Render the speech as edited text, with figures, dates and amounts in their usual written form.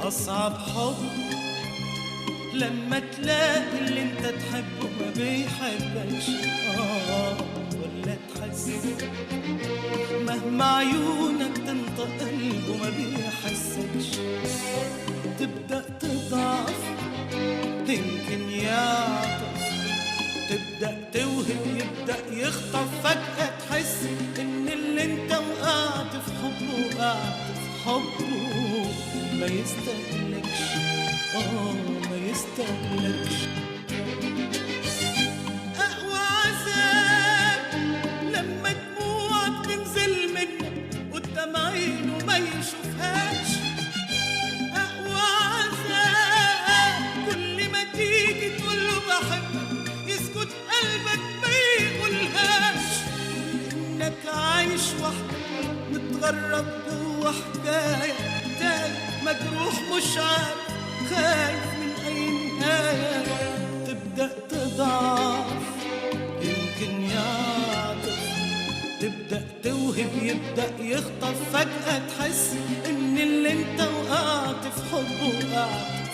أصعب حب لما تلاقي اللي انت تحبه ما بيحبكش، ولا تحس مهما عيونك تنطق قلبه ما بيحسكش. تبدأ تضعف يمكن يعطف، تبدأ توهب يبدأ يخطف، فجأة تحس ان اللي انت وقعت في حبه وقعت في حبه ما يستهلكش، ما يستهلكش. أقوى عذاب لما دموعك تنزل منك قدام عينه ما يشوفهاش. أقوى عذاب كل ما تيجي تقوله بحبك يسكت قلبك ما يقولهاش. إنك عايش وحدك متغرب جوا حكاية تايه مجروح مش عارف خايف من أي نهاية. تبدأ تضعف يمكن يعطف، تبدأ توهب يبدأ يخطف، فجأة تحس إن اللي انت وقعت في حبه وقعت